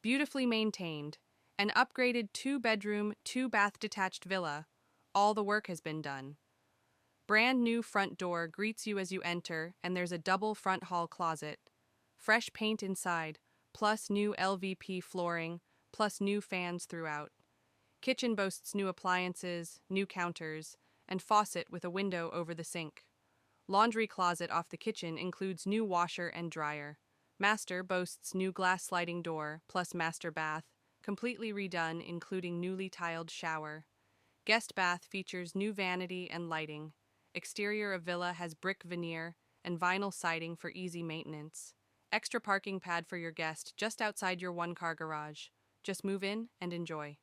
Beautifully maintained. An upgraded 2-bedroom, 2-bath detached villa. All the work has been done. Brand new front door greets you as you enter, and there's a double front hall closet. Fresh paint inside, plus new LVP flooring, plus new fans throughout. Kitchen boasts new appliances, new counters, and faucet with a window over the sink. Laundry closet off the kitchen includes new washer and dryer. Master boasts new glass sliding door, plus master bath, completely redone, including newly tiled shower. Guest bath features new vanity and lighting. Exterior of villa has brick veneer and vinyl siding for easy maintenance. Extra parking pad for your guest just outside your one-car garage. Just move in and enjoy.